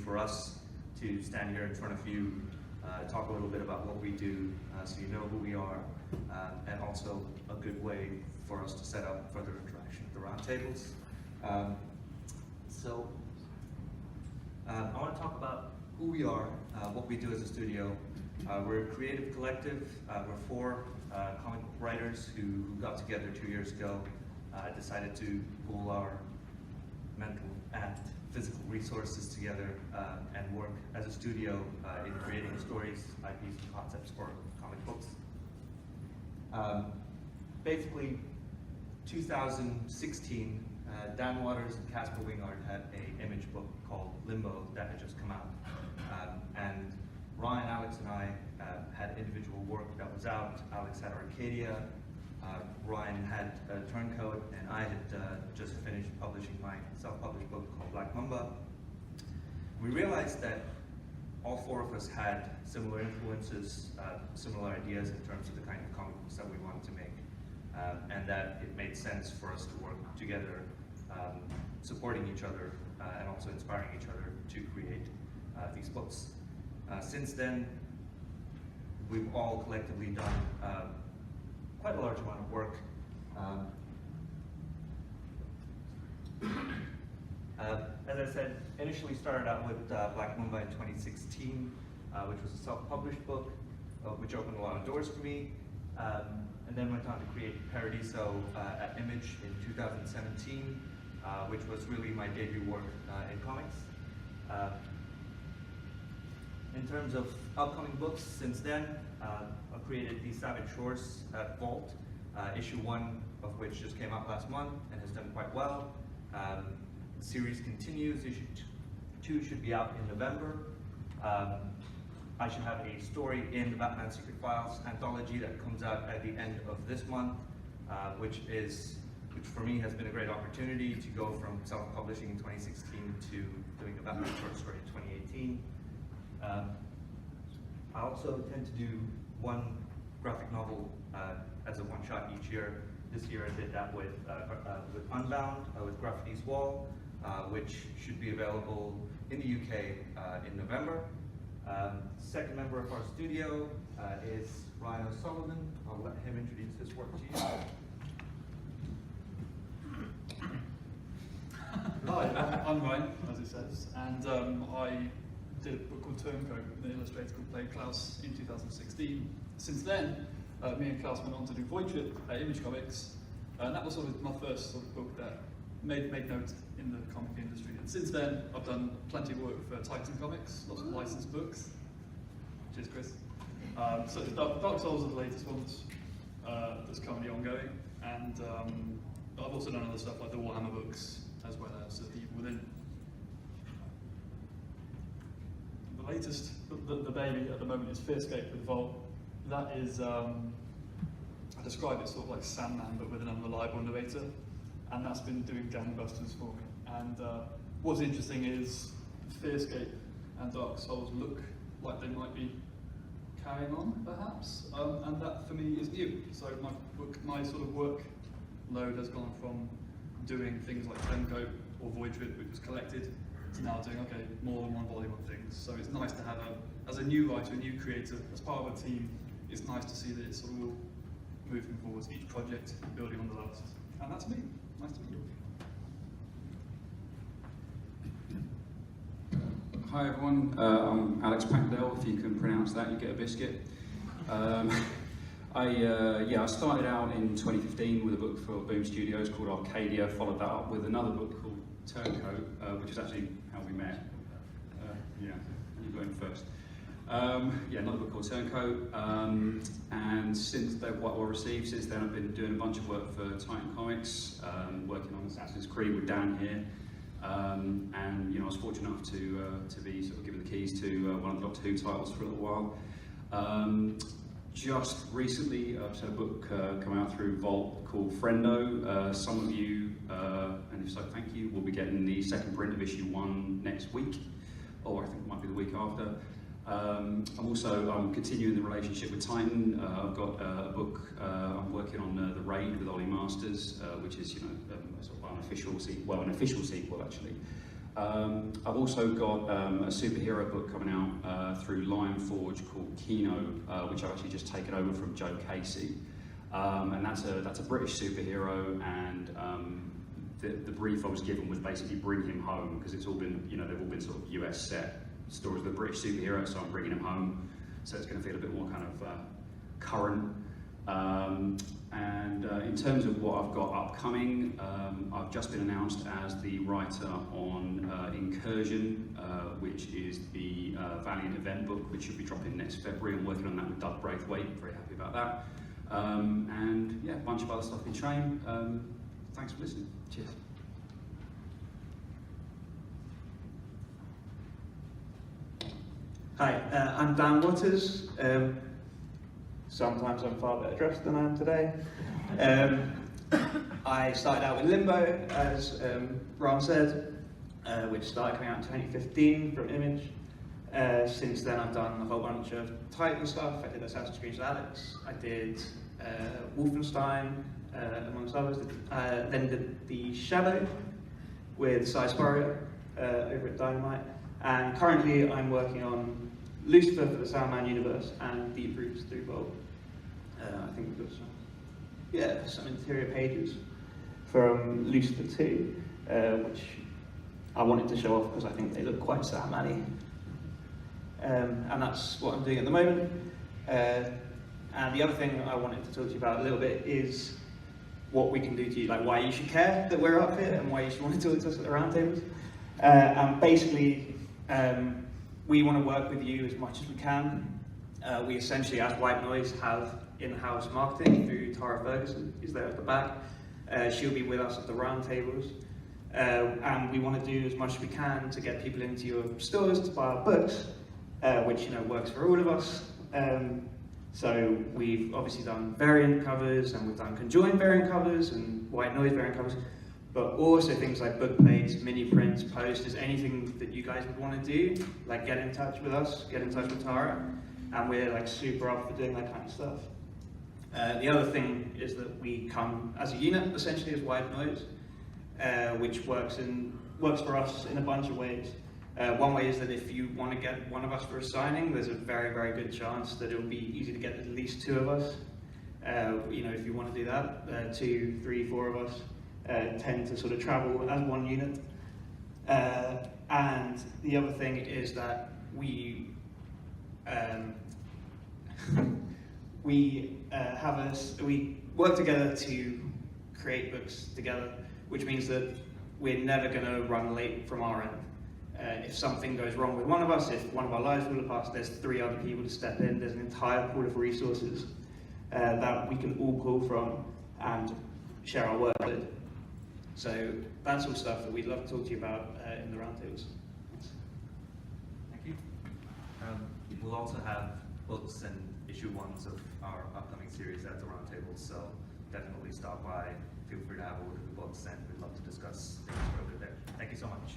for us to stand here in front of you, talk a little bit about what we do, so you know who we are, and also a good way for us to set up further interaction at the roundtables. I want to talk about who we are, what we do as a studio. We're a creative collective. We're four comic book writers who got together 2 years ago, decided to pool our mental and physical resources together and work as a studio in creating stories, IPs, and concepts for comic books. Basically, 2016, Dan Waters and Casper Wingard had an image book called Limbo that had just come out. And Ryan, Alex, and I had individual work that was out. Alex had Arcadia, Ryan had Turncoat, and I had just finished publishing my self-published book called Black Mamba. We realized that all four of us had similar influences, similar ideas in terms of the kind of comic books that we wanted to make, and that it made sense for us to work together, supporting each other, and also inspiring each other to create these books. Since then, we've all collectively done quite a large amount of work. As I said, initially started out with Black Mamba in 2016, which was a self-published book, which opened a lot of doors for me, and then went on to create Paradiso at Image in 2017, which was really my debut work in comics. In terms of upcoming books, since then, I've created The Savage Shores at Vault, issue 1 of which just came out last month and has done quite well. The series continues. Issue 2 should be out in November. I should have a story in the Batman Secret Files anthology that comes out at the end of this month, which for me has been a great opportunity to go from self-publishing in 2016 to doing a Batman short story in 2018. I also tend to do one graphic novel as a one-shot each year. This year I did that with Unbound, with Graffiti's Wall, which should be available in the UK in November. Second member of our studio is Ryan O'Sullivan. I'll let him introduce his work to you. Hi, I'm Ryan, as it says, and I did a book called Turncoat with an illustrator called Blake Klaus in 2016. Since then, me and Klaus went on to do Void Trip at Image Comics, and that was sort of my first sort of book that made note in the comic industry. And since then, I've done plenty of work for Titan Comics, lots of licensed books. Cheers, Chris. So Dark Souls are the latest ones that's currently ongoing, and I've also done other stuff like the Warhammer books, as well as The Evil Within. The latest, the baby at the moment is Fearscape with Vault. That is, I describe it sort of like Sandman, but with an unreliable narrator, and that's been doing gangbusters for me. And what's interesting is Fearscape and Dark Souls look like they might be carrying on, perhaps, and that for me is new. So my sort of workload has gone from doing things like Turncoat or Void Trip, which was collected, to now doing more than one volume of things. So it's nice to have as a new writer, a new creator, as part of a team, it's nice to see that it's sort of all moving forwards, each project building on the last. And that's me. Nice to meet you. Hi everyone, I'm Alex Packdale. If you can pronounce that, you get a biscuit. I started out in 2015 with a book for Boom Studios called Arcadia, followed that up with another book called Turncoat, which is actually how we met. You got in first. Another book called Turncoat, and since they're quite well received, since then I've been doing a bunch of work for Titan Comics, working on Assassin's Creed with Dan here, and I was fortunate enough to be sort of given the keys to one of the Doctor Who titles for a little while. Just recently, I've had a book come out through Vault called Friendo. Some of you, and if so, thank you, will be getting the second print of issue 1 next week, or I think it might be the week after. I'm continuing the relationship with Titan. I've got a book I'm working on, The Raid with Ollie Masters, which is a sort of an official sequel actually, I've also got a superhero book coming out through Lionforge called Kino, which I've actually just taken over from Joe Casey. And that's a British superhero, and the brief I was given was basically bring him home, because it's all been, they've all been sort of US set stories of the British superhero, so I'm bringing him home. So it's going to feel a bit more kind of current. And in terms of what I've got upcoming, I've just been announced as the writer on Incursion, which is the Valiant event book, which should be dropping next February. I'm working on that with Doug Braithwaite, very happy about that. And yeah, a bunch of other stuff in train. Thanks for listening. Cheers. Hi, I'm Dan Waters. Sometimes I'm far better dressed than I am today. I started out with Limbo, as Ron said, which started coming out in 2015 from Image. Since then I've done a whole bunch of Titan stuff. I did Assassin's Creed with Alex, I did Wolfenstein, amongst others. Then did The Shadow with Cy Spurrier over at Dynamite. And currently I'm working on Lucifer for the Soundman universe and Deep Roots through Bolt. I think we've got some interior pages from Lucifer 2, which I wanted to show off because I think they look quite Soundman-y. And that's what I'm doing at the moment. And the other thing I wanted to talk to you about a little bit is what we can do to you, like why you should care that we're up here and why you should want to talk to us at the roundtables. And basically, we want to work with you as much as we can. We essentially, as White Noise, have in-house marketing through Tara Ferguson, who's there at the back. She'll be with us at the roundtables. And we want to do as much as we can to get people into your stores to buy our books, which works for all of us. So we've obviously done variant covers, and we've done conjoined variant covers and White Noise variant covers, but also things like book plates, mini prints, posters, anything that you guys would want to do, like get in touch with us, get in touch with Tara, and we're like super up for doing that kind of stuff. The other thing is that we come as a unit, essentially as White Noise, which works for us in a bunch of ways. One way is that if you want to get one of us for a signing, there's a very, very good chance that it'll be easy to get at least two of us. If you want to do that, 2, 3, 4 of us tend to sort of travel as one unit. And the other thing is that we we work together to create books together, which means that we're never going to run late from our end. If something goes wrong with one of us, if one of our lives fall apart, there's 3 other people to step in. There's an entire pool of resources that we can all pull from and share our work with. So that's all stuff that we'd love to talk to you about in the roundtables. Thank you. We'll also have books and issue 1s of our upcoming series at the roundtables, so definitely stop by. Feel free to have a look at the books, and we'd love to discuss things further there. Thank you so much.